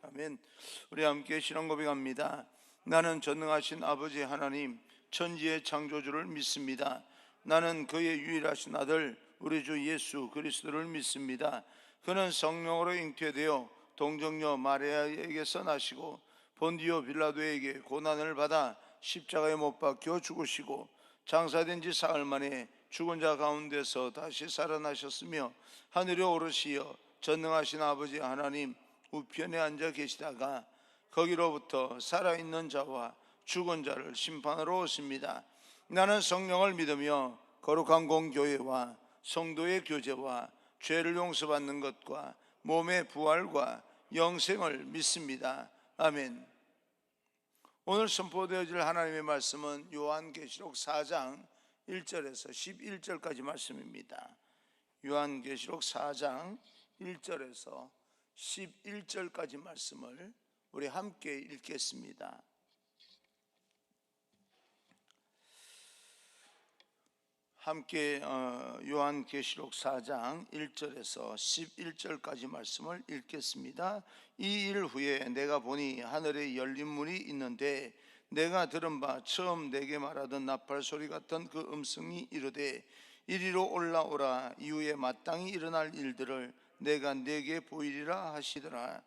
아멘. 우리 함께 신앙 고백합니다. 나는 전능하신 아버지 하나님, 천지의 창조주를 믿습니다. 나는 그의 유일하신 아들 우리 주 예수 그리스도를 믿습니다. 그는 성령으로 잉태되어 동정녀 마리아에게서 나시고 본디오 빌라도에게 고난을 받아 십자가에 못 박혀 죽으시고 장사된 지 사흘 만에 죽은 자 가운데서 다시 살아나셨으며 하늘에 오르시어 전능하신 아버지 하나님 우편에 앉아 계시다가 거기로부터 살아있는 자와 죽은 자를 심판하러 오십니다. 나는 성령을 믿으며 거룩한 공교회와 성도의 교제와 죄를 용서받는 것과 몸의 부활과 영생을 믿습니다. 아멘. 오늘 선포되어질 하나님의 말씀은 요한계시록 4장 1절에서 11절까지 말씀입니다. 요한계시록 4장 1절에서 11절까지 말씀을 우리 함께 읽겠습니다. 함께 요한계시록 4장 1절에서 11절까지 말씀을 읽겠습니다. 이 일 후에 내가 보니 하늘에 열린 문이 있는데 내가 들은 바 처음 내게 말하던 나팔 소리 같은 그 음성이 이르되 이리로 올라오라. 이후에 마땅히 일어날 일들을 내가 네게 보이리라 하시더라.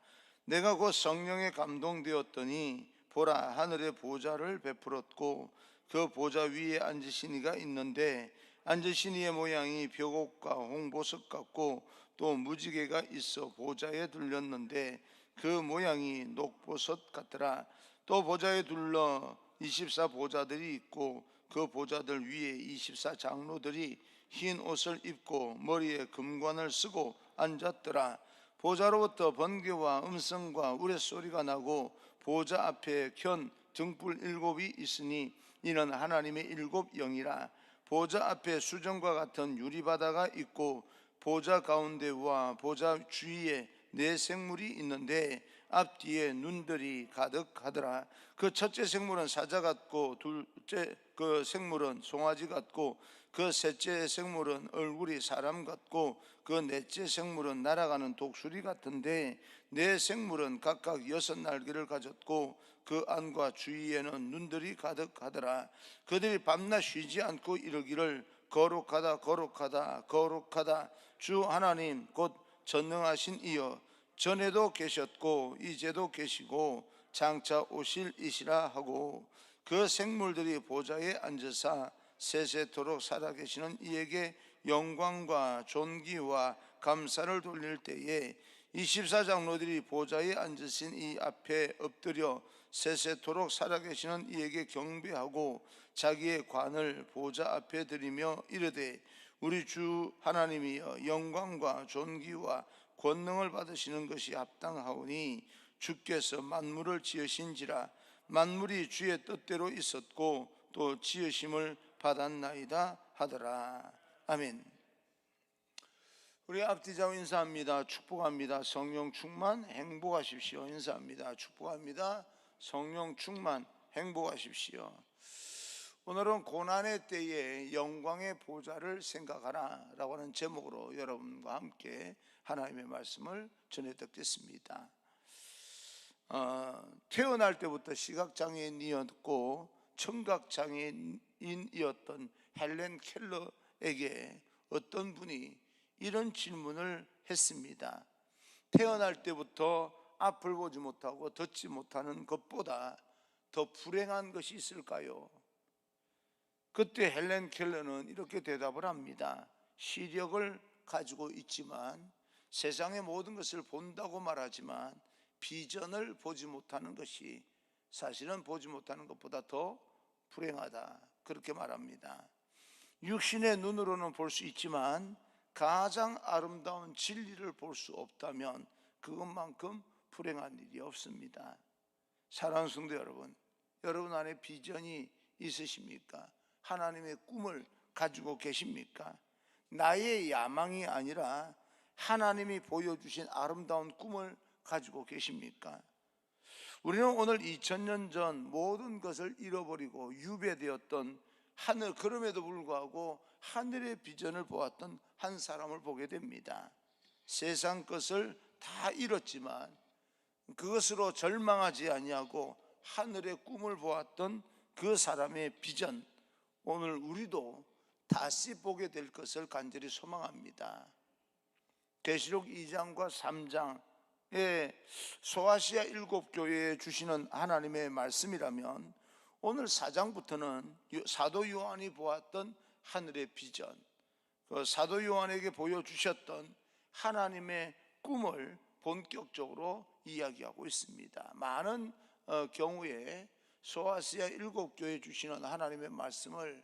내가 곧 성령에 감동되었더니 보라, 하늘에 보좌를 베풀었고 그 보좌 위에 앉으신 이가 있는데 앉으신 이의 모양이 벽옥과 홍보석 같고 또 무지개가 있어 보좌에 둘렸는데 그 모양이 녹보석 같더라. 또 보좌에 둘러 24 보좌들이 있고 그 보좌들 위에 24 장로들이 흰 옷을 입고 머리에 금관을 쓰고 앉았더라. 보좌로부터 번개와 음성과 우레소리가 나고 보좌 앞에 켠 등불 7이 있으니 이는 하나님의 7 영이라. 보좌 앞에 수정과 같은 유리바다가 있고 보좌 가운데와 보좌 주위에 4 생물이 있는데 앞뒤에 눈들이 가득하더라. 그 첫째 생물은 사자 같고 둘째 그 생물은 송아지 같고 그 셋째 생물은 얼굴이 사람 같고 그 넷째 생물은 날아가는 독수리 같은데 4 생물은 각각 6 날개를 가졌고 그 안과 주위에는 눈들이 가득하더라. 그들이 밤낮 쉬지 않고 이르기를 거룩하다 거룩하다 거룩하다 주 하나님 곧 전능하신 이여, 전에도 계셨고 이제도 계시고 장차 오실 이시라 하고 그 생물들이 보좌에 앉으사 세세토록 살아계시는 이에게 영광과 존귀와 감사를 돌릴 때에 24 장로들이 보좌에 앉으신 이 앞에 엎드려 세세토록 살아계시는 이에게 경배하고 자기의 관을 보좌 앞에 드리며 이르되 우리 주 하나님이여, 영광과 존귀와 권능을 받으시는 것이 합당하오니 주께서 만물을 지으신지라. 만물이 주의 뜻대로 있었고 또 지으심을 받았나이다 하더라. 아멘. 우리 앞뒤자고 인사합니다. 축복합니다. 성령 충만 행복하십시오. 인사합니다. 축복합니다. 성령 충만 행복하십시오. 오늘은 고난의 때에 영광의 보좌를 생각하라 라고 하는 제목으로 여러분과 함께 하나님의 말씀을 전해 듣겠습니다. 태어날 때부터 시각장애인이었고 청각장애인이었던 헬렌 켈러에게 어떤 분이 이런 질문을 했습니다. 태어날 때부터 앞을 보지 못하고 듣지 못하는 것보다 더 불행한 것이 있을까요? 그때 헬렌 켈러는 이렇게 대답을 합니다. 시력을 가지고 있지만 세상의 모든 것을 본다고 말하지만 비전을 보지 못하는 것이 사실은 보지 못하는 것보다 더 불행하다, 그렇게 말합니다. 육신의 눈으로는 볼 수 있지만 가장 아름다운 진리를 볼 수 없다면 그것만큼 불행한 일이 없습니다. 사랑하는 성도 여러분, 여러분 안에 비전이 있으십니까? 하나님의 꿈을 가지고 계십니까? 나의 야망이 아니라 하나님이 보여주신 아름다운 꿈을 가지고 계십니까? 우리는 오늘 2000년 전 모든 것을 잃어버리고 유배되었던 하늘, 그럼에도 불구하고 하늘의 비전을 보았던 한 사람을 보게 됩니다. 세상 것을 다 잃었지만 그것으로 절망하지 아니하고 하늘의 꿈을 보았던 그 사람의 비전, 오늘 우리도 다시 보게 될 것을 간절히 소망합니다. 계시록 2장과 3장의 소아시아 7교회에 주시는 하나님의 말씀이라면, 오늘 4장부터는 사도 요한이 보았던 하늘의 비전, 그 사도 요한에게 보여주셨던 하나님의 꿈을 본격적으로 이야기하고 있습니다. 많은 경우에 소아시아 7교회에 주시는 하나님의 말씀을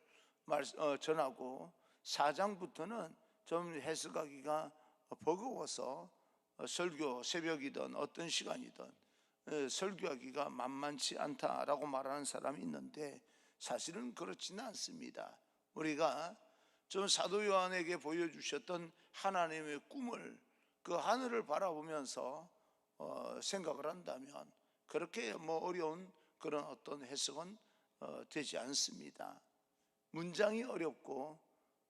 전하고, 4장부터는 좀 해석하기가 버거워서 설교 새벽이든 어떤 시간이든 설교하기가 만만치 않다라고 말하는 사람이 있는데, 사실은 그렇지는 않습니다. 우리가 좀 사도 요한에게 보여주셨던 하나님의 꿈을 그 하늘을 바라보면서 생각을 한다면 그렇게 어려운 그런 어떤 해석은 되지 않습니다. 문장이 어렵고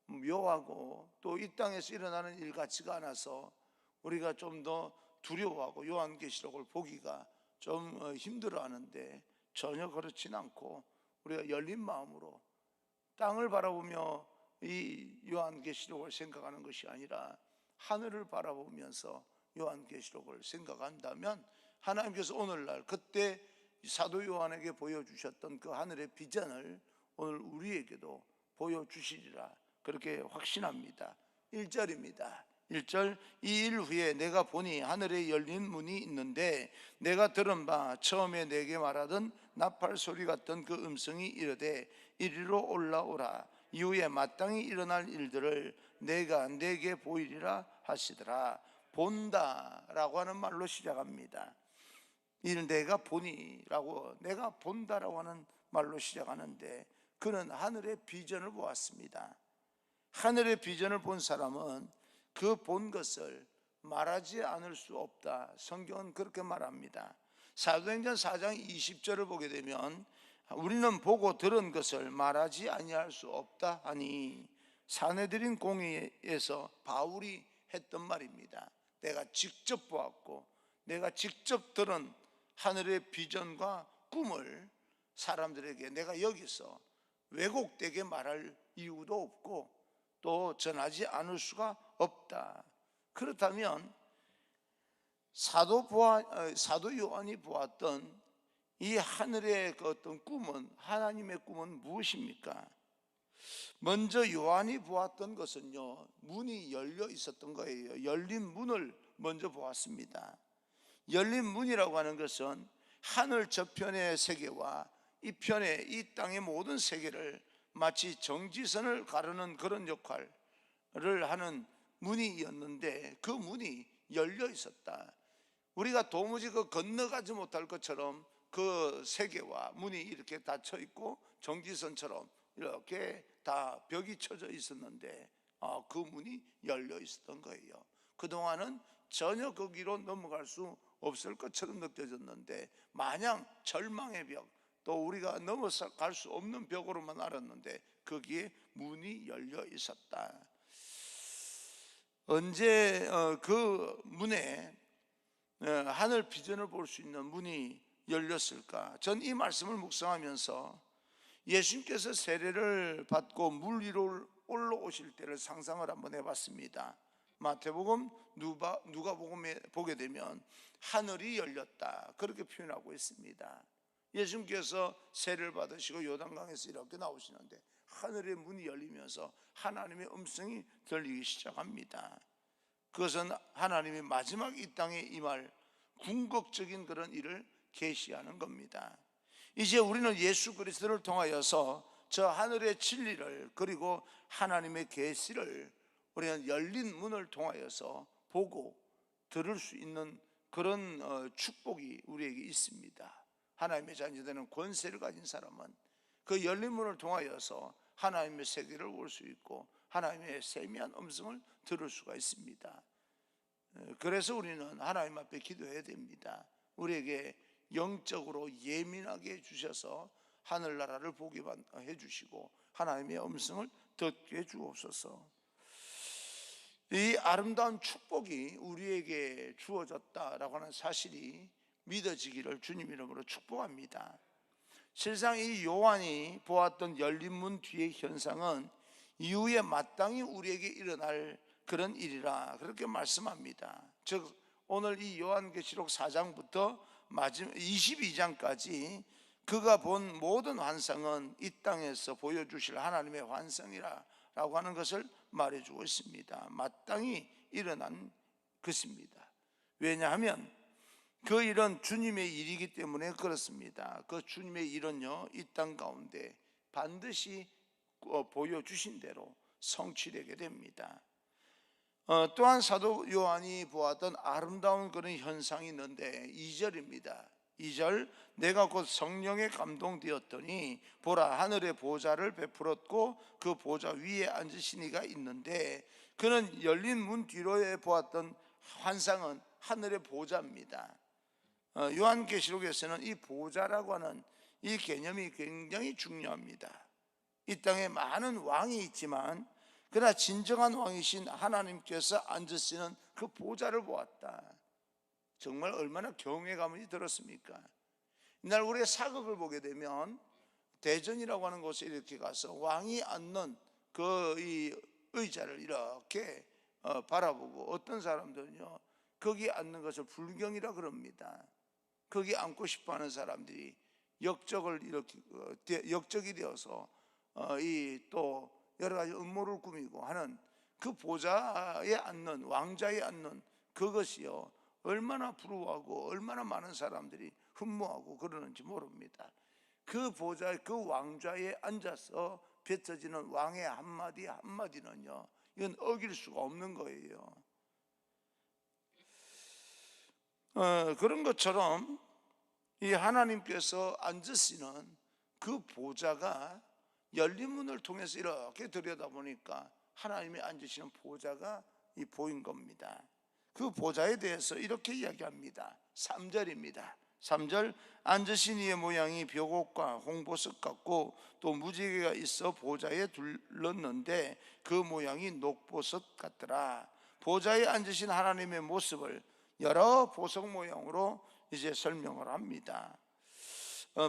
묘하고 또 이 땅에서 일어나는 일 같지가 않아서 우리가 좀 더 두려워하고 요한계시록을 보기가 좀 힘들어하는데, 전혀 그렇진 않고 우리가 열린 마음으로 땅을 바라보며 이 요한계시록을 생각하는 것이 아니라 하늘을 바라보면서 요한계시록을 생각한다면, 하나님께서 오늘날 그때 사도 요한에게 보여주셨던 그 하늘의 비전을 오늘 우리에게도 보여주시리라, 그렇게 확신합니다. 1절입니다. 1절, 이 일 후에 내가 보니 하늘에 열린 문이 있는데, 내가 들은 바 처음에 내게 말하던 나팔 소리 같던 그 음성이 이르되 이리로 올라오라, 이후에 마땅히 일어날 일들을 내가 내게 보이리라 하시더라. 본다 라고 하는 말로 시작합니다. 이를 내가 보니라고, 내가 본다라고 하는 말로 시작하는데, 그는 하늘의 비전을 보았습니다. 하늘의 비전을 본 사람은 그 본 것을 말하지 않을 수 없다, 성경은 그렇게 말합니다. 사도행전 4장 20절을 보게 되면, 우리는 보고 들은 것을 말하지 아니할 수 없다 하니, 사내들인 공회에서 바울이 했던 말입니다. 내가 직접 보았고 내가 직접 들은 하늘의 비전과 꿈을 사람들에게 내가 여기서 왜곡되게 말할 이유도 없고 또 전하지 않을 수가 없다. 그렇다면 사도 요한이 보았던 이 하늘의 그 어떤 꿈은, 하나님의 꿈은 무엇입니까? 먼저 요한이 보았던 것은요, 문이 열려 있었던 거예요. 열린 문을 먼저 보았습니다. 열린 문이라고 하는 것은 하늘 저편의 세계와 이 편의 이 땅의 모든 세계를 마치 정지선을 가르는 그런 역할을 하는 문이었는데, 그 문이 열려 있었다. 우리가 도무지 건너가지 못할 것처럼 그 세계와 문이 이렇게 닫혀 있고 정지선처럼 이렇게 다 벽이 쳐져 있었는데, 그 문이 열려 있었던 거예요. 그동안은 전혀 거기로 넘어갈 수 없을 것처럼 느껴졌는데, 마냥 절망의 벽, 또 우리가 넘어갈 수 없는 벽으로만 알았는데 거기에 문이 열려 있었다. 언제 그 문에 하늘 비전을 볼 수 있는 문이 열렸을까? 전 이 말씀을 묵상하면서 예수님께서 세례를 받고 물 위로 올라오실 때를 상상을 한번 해봤습니다. 마태복음, 누가복음에 보게 되면 하늘이 열렸다, 그렇게 표현하고 있습니다. 예수님께서 세례를 받으시고 요단강에서 이렇게 나오시는데 하늘의 문이 열리면서 하나님의 음성이 들리기 시작합니다. 그것은 하나님이 마지막 이 땅에 임할 궁극적인 그런 일을 계시하는 겁니다. 이제 우리는 예수 그리스도를 통하여서 저 하늘의 진리를, 그리고 하나님의 계시를 우리는 열린 문을 통하여서 보고 들을 수 있는 그런 축복이 우리에게 있습니다. 하나님의 자녀되는 권세를 가진 사람은 그 열린 문을 통하여서 하나님의 세계를 볼 수 있고 하나님의 세미한 음성을 들을 수가 있습니다. 그래서 우리는 하나님 앞에 기도해야 됩니다. 우리에게 영적으로 예민하게 해주셔서 하늘나라를 보게 해주시고 하나님의 음성을 듣게 해주옵소서. 이 아름다운 축복이 우리에게 주어졌다라고 하는 사실이 믿어지기를 주님 이름으로 축복합니다. 실상 이 요한이 보았던 열린 문 뒤의 현상은 이후에 마땅히 우리에게 일어날 그런 일이라 그렇게 말씀합니다. 즉 오늘 이 요한계시록 4장부터 마지막 22장까지 그가 본 모든 환상은 이 땅에서 보여주실 하나님의 환상이라고 하는 것을 말해주고 있습니다. 마땅히 일어난 것입니다. 왜냐하면 그 일은 주님의 일이기 때문에 그렇습니다. 그 주님의 일은요, 이 땅 가운데 반드시 보여주신 대로 성취되게 됩니다. 또한 사도 요한이 보았던 아름다운 그런 현상이 있는데 2절입니다. 2절, 내가 곧 성령에 감동되었더니 보라, 하늘의 보좌를 베풀었고 그 보좌 위에 앉으신 이가 있는데, 그는 열린 문 뒤로에 보았던 환상은 하늘의 보좌입니다. 요한계시록에서는 이 보좌라고 하는 이 개념이 굉장히 중요합니다. 이 땅에 많은 왕이 있지만 그러나 진정한 왕이신 하나님께서 앉으시는 그 보좌를 보았다. 정말 얼마나 경외감이 들었습니까? 이날 우리의 사극을 보게 되면 대전이라고 하는 곳에 이렇게 가서 왕이 앉는 그 이 의자를 이렇게 바라보고, 어떤 사람들은요 거기 앉는 것을 불경이라 그럽니다. 거기 앉고 싶어하는 사람들이 역적을 이렇게 역적이 되어서 이 또 여러 가지 음모를 꾸미고 하는 그 보좌에 앉는, 왕좌에 앉는 그것이요 얼마나 부러워하고 얼마나 많은 사람들이 흠모하고 그러는지 모릅니다. 그 보좌, 그 왕좌에 앉아서 뱉어지는 왕의 한마디 한마디는요, 이건 어길 수가 없는 거예요. 그런 것처럼 이 하나님께서 앉으시는 그 보좌가 열린 문을 통해서 이렇게 들여다보니까 하나님이 앉으시는 보좌가 보인 겁니다. 그 보좌에 대해서 이렇게 이야기합니다. 3절입니다. 3절, 앉으신 이의 모양이 벽옥과 홍보석 같고 또 무지개가 있어 보좌에 둘렀는데 그 모양이 녹보석 같더라. 보좌에 앉으신 하나님의 모습을 여러 보석 모양으로 이제 설명을 합니다.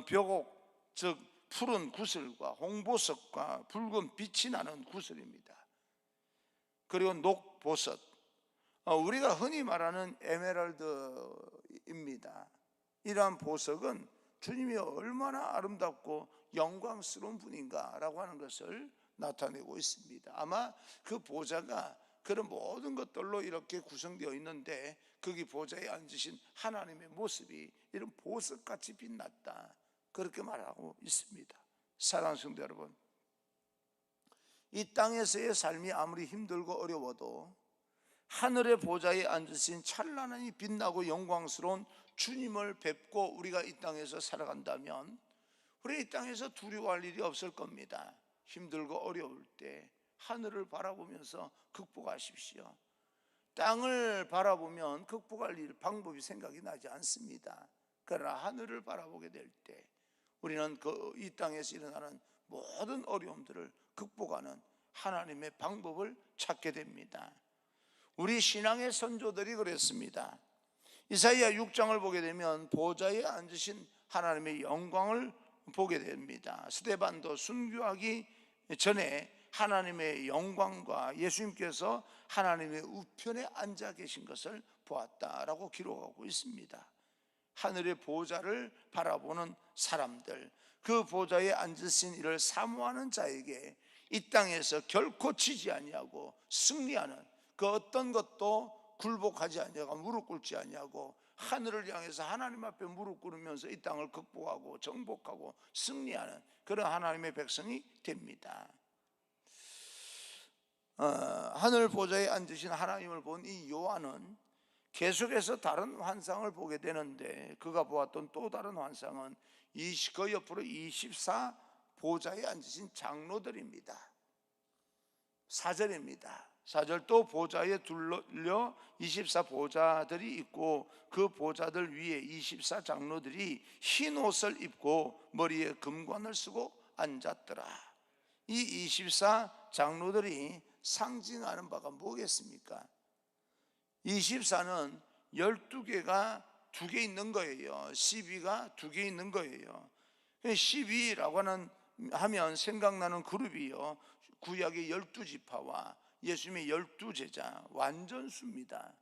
벽옥, 즉 푸른 구슬과 홍보석과 붉은 빛이 나는 구슬입니다. 그리고 녹보석, 우리가 흔히 말하는 에메랄드입니다. 이러한 보석은 주님이 얼마나 아름답고 영광스러운 분인가라고 하는 것을 나타내고 있습니다. 아마 그 보좌가 그런 모든 것들로 이렇게 구성되어 있는데 거기 보좌에 앉으신 하나님의 모습이 이런 보석같이 빛났다, 그렇게 말하고 있습니다. 사랑하는 성도 여러분, 이 땅에서의 삶이 아무리 힘들고 어려워도 하늘의 보좌에 앉으신 찬란하니 빛나고 영광스러운 주님을 뵙고 우리가 이 땅에서 살아간다면 우리 이 땅에서 두려워할 일이 없을 겁니다. 힘들고 어려울 때 하늘을 바라보면서 극복하십시오. 땅을 바라보면 극복할 일, 방법이 생각이 나지 않습니다. 그러나 하늘을 바라보게 될 때 우리는 이 땅에서 일어나는 모든 어려움들을 극복하는 하나님의 방법을 찾게 됩니다. 우리 신앙의 선조들이 그랬습니다. 이사야 6장을 보게 되면 보좌에 앉으신 하나님의 영광을 보게 됩니다. 스데반도 순교하기 전에 하나님의 영광과 예수님께서 하나님의 우편에 앉아 계신 것을 보았다라고 기록하고 있습니다. 하늘의 보좌를 바라보는 사람들, 그 보좌에 앉으신 이를 사모하는 자에게 이 땅에서 결코 지지 아니하고 승리하는, 그 어떤 것도 굴복하지 아니하고 무릎 꿇지 아니하고 하늘을 향해서 하나님 앞에 무릎 꿇으면서 이 땅을 극복하고 정복하고 승리하는 그런 하나님의 백성이 됩니다. 하늘 보좌에 앉으신 하나님을 본 이 요한은 계속해서 다른 환상을 보게 되는데, 그가 보았던 또 다른 환상은 그 옆으로 24 보좌에 앉으신 장로들입니다. 4절입니다. 4절, 또 보좌에 둘러 24 보좌들이 있고 그 보좌들 위에 24 장로들이 흰 옷을 입고 머리에 금관을 쓰고 앉았더라. 이 24 장로들이 상징하는 바가 뭐겠습니까? 24는 12개가 두 개 있는 거예요. 12가 두 개 있는 거예요. 12라고 하면 생각나는 그룹이요, 구약의 12지파와 예수님의 12제자, 완전수입니다.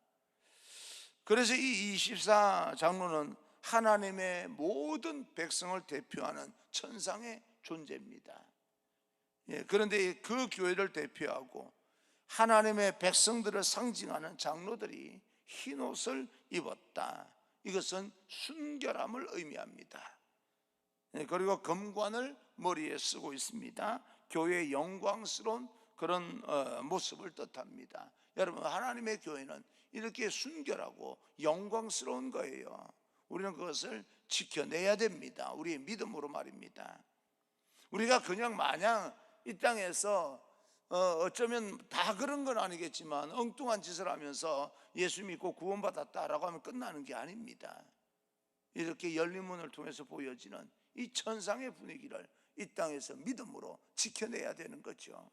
그래서 이 24장로는 하나님의 모든 백성을 대표하는 천상의 존재입니다. 그런데 그 교회를 대표하고 하나님의 백성들을 상징하는 장로들이 흰옷을 입었다. 이것은 순결함을 의미합니다. 그리고 금관을 머리에 쓰고 있습니다. 교회의 영광스러운 그런 모습을 뜻합니다. 여러분, 하나님의 교회는 이렇게 순결하고 영광스러운 거예요. 우리는 그것을 지켜내야 됩니다. 우리의 믿음으로 말입니다. 우리가 그냥 마냥 이 땅에서 어쩌면 다 그런 건 아니겠지만 엉뚱한 짓을 하면서 예수 믿고 구원받았다라고 하면 끝나는 게 아닙니다. 이렇게 열린 문을 통해서 보여지는 이 천상의 분위기를 이 땅에서 믿음으로 지켜내야 되는 거죠.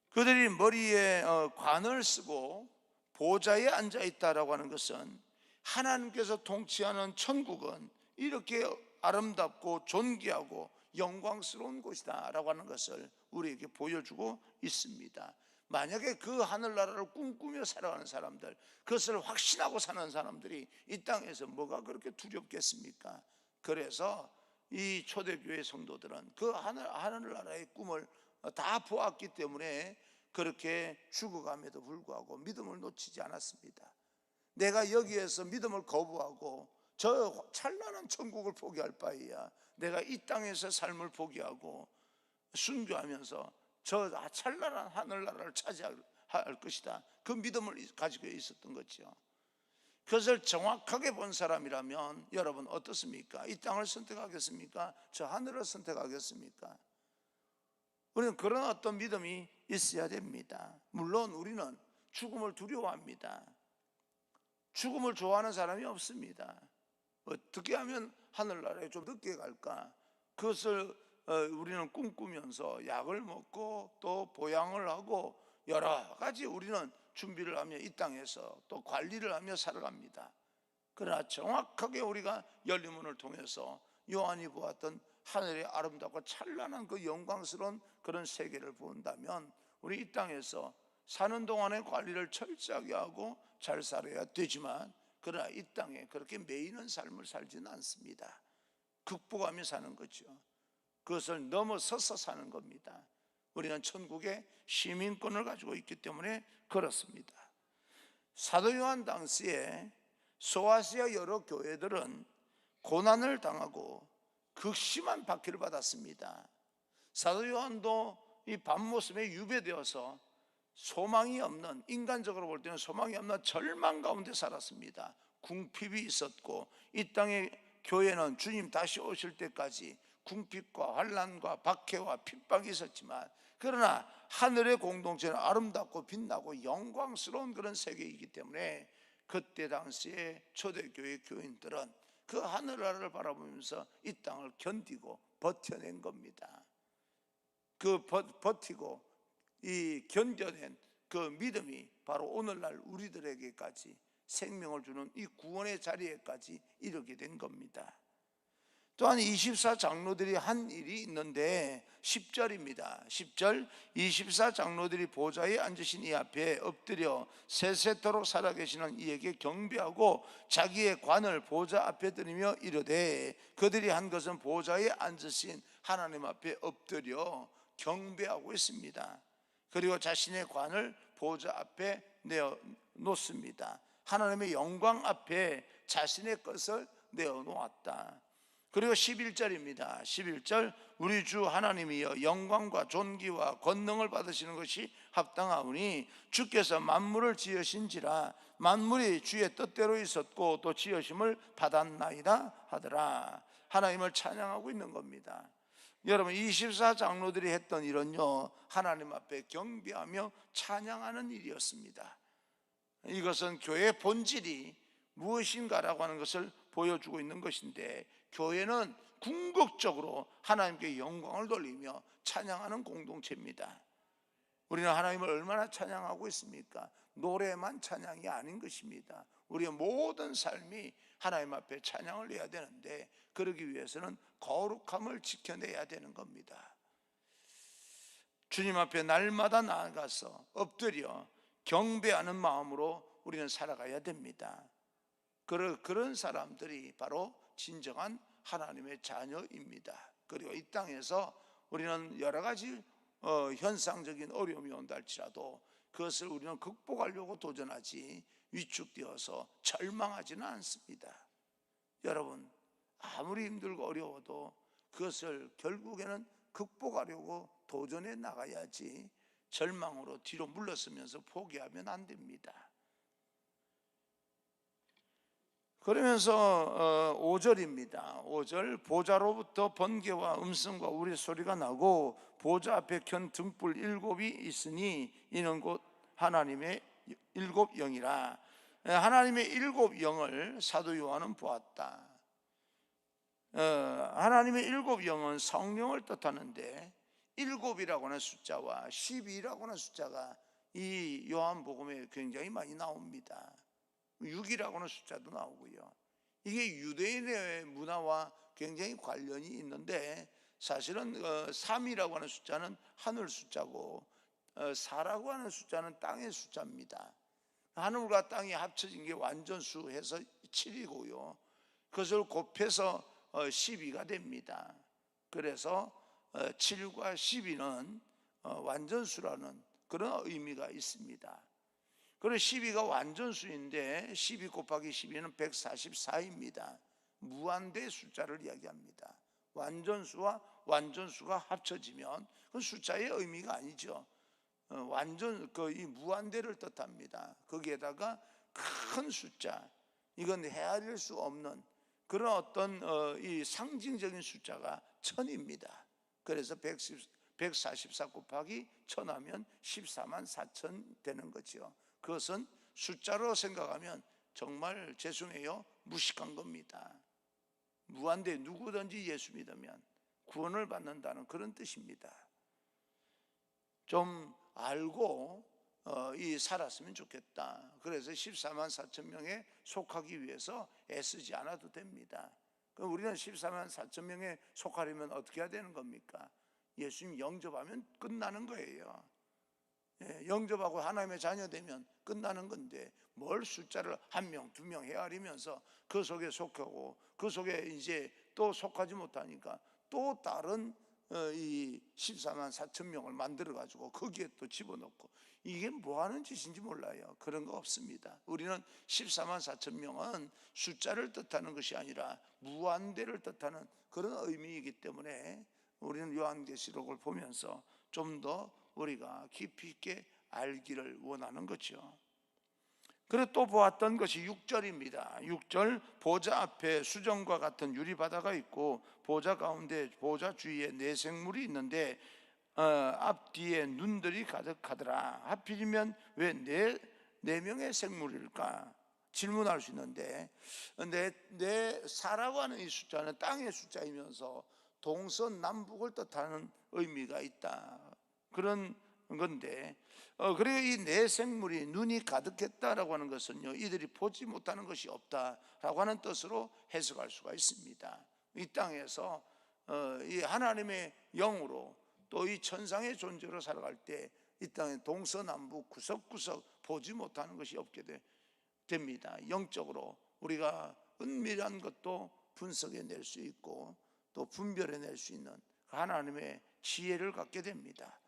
그들이 머리에 관을 쓰고 보좌에 앉아 있다라고 하는 것은 하나님께서 통치하는 천국은 이렇게 아름답고 존귀하고 영광스러운 곳이다 라고 하는 것을 우리에게 보여주고 있습니다. 만약에 그 하늘나라를 꿈꾸며 살아가는 사람들, 그것을 확신하고 사는 사람들이 이 땅에서 뭐가 그렇게 두렵겠습니까? 그래서 이 초대교회 성도들은 그 하늘나라의 꿈을 다 보았기 때문에 그렇게 죽어감에도 불구하고 믿음을 놓치지 않았습니다. 내가 여기에서 믿음을 거부하고 저 찬란한 천국을 포기할 바에야 내가 이 땅에서 삶을 포기하고 순교하면서 저 찬란한 하늘나라를 차지할 것이다, 그 믿음을 가지고 있었던 거죠. 그것을 정확하게 본 사람이라면 여러분 어떻습니까? 이 땅을 선택하겠습니까? 저 하늘을 선택하겠습니까? 우리는 그런 어떤 믿음이 있어야 됩니다. 물론 우리는 죽음을 두려워합니다. 죽음을 좋아하는 사람이 없습니다. 어떻게 하면 하늘나라에 좀 늦게 갈까? 그것을 우리는 꿈꾸면서 약을 먹고 또 보양을 하고 여러 가지 우리는 준비를 하며 이 땅에서 또 관리를 하며 살아갑니다. 그러나 정확하게 우리가 열린 문을 통해서 요한이 보았던 하늘의 아름답고 찬란한 그 영광스러운 그런 세계를 본다면 우리 이 땅에서 사는 동안에 관리를 철저하게 하고 잘 살아야 되지만, 그러나 이 땅에 그렇게 매이는 삶을 살지는 않습니다. 극복하며 사는 거죠. 그것을 넘어서서 사는 겁니다. 우리는 천국의 시민권을 가지고 있기 때문에 그렇습니다. 사도 요한 당시에 소아시아 여러 교회들은 고난을 당하고 극심한 박해를 받았습니다. 사도 요한도 이 밤모습에 유배되어서 소망이 없는, 인간적으로 볼 때는 소망이 없는 절망 가운데 살았습니다. 궁핍이 있었고 이 땅의 교회는 주님 다시 오실 때까지 궁핍과 환난과 박해와 핍박이 있었지만, 그러나 하늘의 공동체는 아름답고 빛나고 영광스러운 그런 세계이기 때문에 그때 당시에 초대교회 교인들은 그 하늘나라를 바라보면서 이 땅을 견디고 버텨낸 겁니다. 그 버티고 이 견뎌낸 그 믿음이 바로 오늘날 우리들에게까지 생명을 주는 이 구원의 자리에까지 이르게 된 겁니다. 또한 24장로들이 한 일이 있는데 10절입니다. 10절, 24장로들이 보좌에 앉으신 이 앞에 엎드려 세세토록 살아계시는 이에게 경배하고 자기의 관을 보좌 앞에 드리며 이르되, 그들이 한 것은 보좌에 앉으신 하나님 앞에 엎드려 경배하고 있습니다. 그리고 자신의 관을 보좌 앞에 내어 놓습니다. 하나님의 영광 앞에 자신의 것을 내어 놓았다. 그리고 11절입니다. 11절, 우리 주 하나님이여 영광과 존귀와 권능을 받으시는 것이 합당하오니 주께서 만물을 지으신지라 만물이 주의 뜻대로 있었고 또 지으심을 받았나이다 하더라. 하나님을 찬양하고 있는 겁니다. 여러분, 24장로들이 했던 일은요, 하나님 앞에 경배하며 찬양하는 일이었습니다. 이것은 교회의 본질이 무엇인가라고 하는 것을 보여주고 있는 것인데, 교회는 궁극적으로 하나님께 영광을 돌리며 찬양하는 공동체입니다. 우리는 하나님을 얼마나 찬양하고 있습니까? 노래만 찬양이 아닌 것입니다. 우리의 모든 삶이 하나님 앞에 찬양을 해야 되는데, 그러기 위해서는 거룩함을 지켜내야 되는 겁니다. 주님 앞에 날마다 나아가서 엎드려 경배하는 마음으로 우리는 살아가야 됩니다. 그런 사람들이 바로 진정한 하나님의 자녀입니다. 그리고 이 땅에서 우리는 여러 가지 현상적인 어려움이 온다 할지라도 그것을 우리는 극복하려고 도전하지 위축되어서 절망하지는 않습니다. 여러분, 아무리 힘들고 어려워도 그것을 결국에는 극복하려고 도전해 나가야지 절망으로 뒤로 물러서면서 포기하면 안 됩니다. 그러면서 5절입니다. 5절, 보좌로부터 번개와 음성과 우리 소리가 나고 보좌 앞에 켠 등불 7이 있으니 이는 곧 하나님의 7 영이라. 하나님의 7 영을 사도 요한은 보았다. 하나님의 7 영은 성령을 뜻하는데 7이라고 하는 숫자와 12라고 하는 숫자가 이 요한복음에 굉장히 많이 나옵니다. 6이라고 하는 숫자도 나오고요. 이게 유대인의 문화와 굉장히 관련이 있는데, 사실은 3이라고 하는 숫자는 하늘 숫자고 4라고 하는 숫자는 땅의 숫자입니다. 하늘과 땅이 합쳐진 게 완전수 해서 7이고요. 그것을 곱해서 12가 됩니다. 그래서 7과 12는 완전수라는 그런 의미가 있습니다. 그리고 12가 완전수인데 12 곱하기 12는 144입니다. 무한대 숫자를 이야기합니다. 완전수와 완전수가 합쳐지면 그 숫자의 의미가 아니죠. 이 무한대를 뜻합니다. 거기에다가 큰 숫자, 이건 헤아릴 수 없는 그런 어떤 이 상징적인 숫자가 1000입니다. 그래서 144 곱하기 1000 하면 14만 4천 되는 거죠. 그것은 숫자로 생각하면 정말 죄송해요, 무식한 겁니다. 무한대, 누구든지 예수 믿으면 구원을 받는다는 그런 뜻입니다. 좀 알고 살았으면 좋겠다. 그래서 14만 4천 명에 속하기 위해서 애쓰지 않아도 됩니다. 그럼 우리는 14만 4천 명에 속하려면 어떻게 해야 되는 겁니까? 예수님 영접하면 끝나는 거예요. 영접하고 하나님의 자녀 되면 끝나는 건데, 뭘 숫자를 1명, 2명 헤아리면서 그 속에 속하고 그 속에 이제 또 속하지 못하니까 또 다른 이 14만 4천 명을 만들어 가지고 거기에 또 집어넣고, 이게 뭐 하는 짓인지 몰라요. 그런 거 없습니다. 우리는 14만 4천 명은 숫자를 뜻하는 것이 아니라 무한대를 뜻하는 그런 의미이기 때문에 우리는 요한계시록을 보면서 좀 더 우리가 깊이 있게 알기를 원하는 거죠. 그리고 또 보았던 것이 6절입니다. 6절, 보좌 앞에 수정과 같은 유리바다가 있고 보좌 가운데 보좌 주위에 네 생물이 있는데 앞뒤에 눈들이 가득하더라. 하필이면 왜 네 명의 생물일까 질문할 수 있는데, 사라고 하는 이 숫자는 땅의 숫자이면서 동서남북을 뜻하는 의미가 있다, 그런 건데, 그리고 이 네 생물이 눈이 가득했다라고 하는 것은요, 이들이 보지 못하는 것이 없다라고 하는 뜻으로 해석할 수가 있습니다. 이 땅에서 이 하나님의 영으로 또 이 천상의 존재로 살아갈 때 이 땅의 동서남북 구석구석 보지 못하는 것이 없게 됩니다. 영적으로 우리가 은밀한 것도 분석해낼 수 있고 또 분별해낼 수 있는 하나님의 지혜를 갖게 됩니다.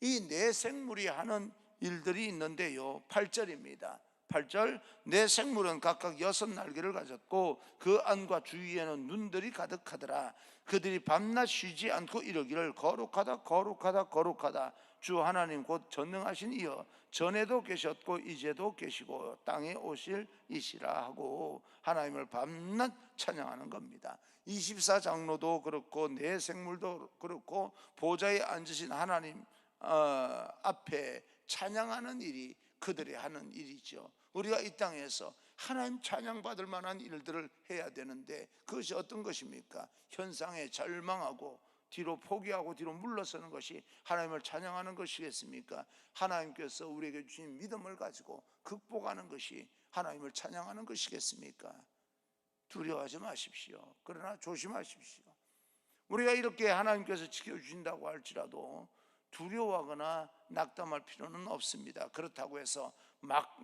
이 네 생물이 하는 일들이 있는데요, 8절입니다. 8절, 네 생물은 각각 6날개를 가졌고 그 안과 주위에는 눈들이 가득하더라. 그들이 밤낮 쉬지 않고 이르기를 거룩하다 거룩하다 거룩하다 주 하나님 곧 전능하신 이여, 전에도 계셨고 이제도 계시고 땅에 오실 이시라 하고 하나님을 밤낮 찬양하는 겁니다. 24장로도 그렇고 네 생물도 그렇고 보좌에 앉으신 하나님 앞에 찬양하는 일이 그들이 하는 일이죠. 우리가 이 땅에서 하나님 찬양받을 만한 일들을 해야 되는데 그것이 어떤 것입니까? 현상에 절망하고 뒤로 포기하고 뒤로 물러서는 것이 하나님을 찬양하는 것이겠습니까? 하나님께서 우리에게 주신 믿음을 가지고 극복하는 것이 하나님을 찬양하는 것이겠습니까? 두려워하지 마십시오. 그러나 조심하십시오. 우리가 이렇게 하나님께서 지켜주신다고 할지라도 두려워하거나 낙담할 필요는 없습니다. 그렇다고 해서 막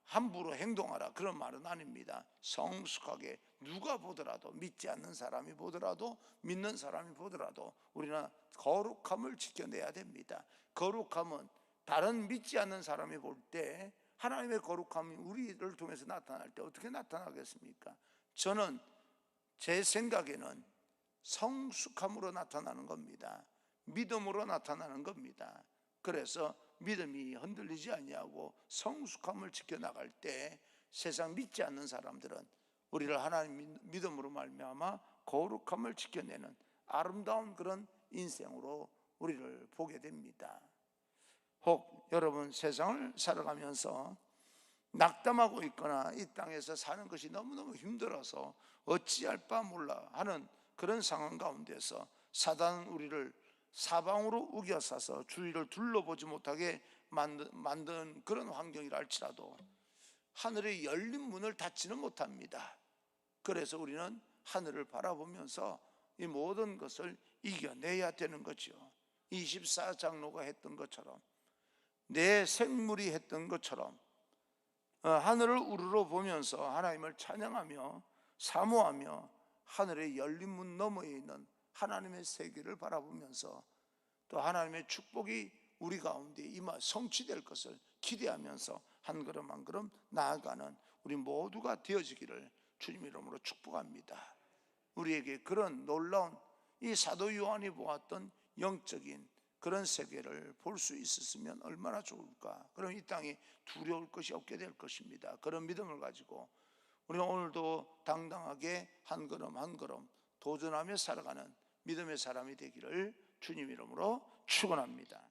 함부로 행동하라, 그런 말은 아닙니다. 성숙하게 누가 보더라도, 믿지 않는 사람이 보더라도 믿는 사람이 보더라도 우리는 거룩함을 지켜내야 됩니다. 거룩함은 다른 믿지 않는 사람이 볼 때 하나님의 거룩함이 우리를 통해서 나타날 때 어떻게 나타나겠습니까? 저는 제 생각에는 성숙함으로 나타나는 겁니다. 믿음으로 나타나는 겁니다. 그래서 믿음이 흔들리지 아니하고 성숙함을 지켜나갈 때 세상 믿지 않는 사람들은 우리를 하나님 믿음으로 말미암아 거룩함을 지켜내는 아름다운 그런 인생으로 우리를 보게 됩니다. 혹 여러분 세상을 살아가면서 낙담하고 있거나 이 땅에서 사는 것이 너무너무 힘들어서 어찌할 바 몰라 하는 그런 상황 가운데서 사단은 우리를 사방으로 우겨싸서 주위를 둘러보지 못하게 만든 그런 환경이라 할지라도 하늘의 열린 문을 닫지는 못합니다. 그래서 우리는 하늘을 바라보면서 이 모든 것을 이겨내야 되는 거죠. 24장로가 했던 것처럼, 내 생물이 했던 것처럼 하늘을 우러러 보면서 하나님을 찬양하며 사모하며 하늘의 열린 문 너머에 있는 하나님의 세계를 바라보면서 또 하나님의 축복이 우리 가운데 임하 성취될 것을 기대하면서 한 걸음 한 걸음 나아가는 우리 모두가 되어지기를 주님 이름으로 축복합니다. 우리에게 그런 놀라운 이 사도 요한이 보았던 영적인 그런 세계를 볼 수 있었으면 얼마나 좋을까. 그럼 이 땅에 두려울 것이 없게 될 것입니다. 그런 믿음을 가지고 우리는 오늘도 당당하게 한 걸음 한 걸음 도전하며 살아가는 믿음의 사람이 되기를 주님 이름으로 축원합니다.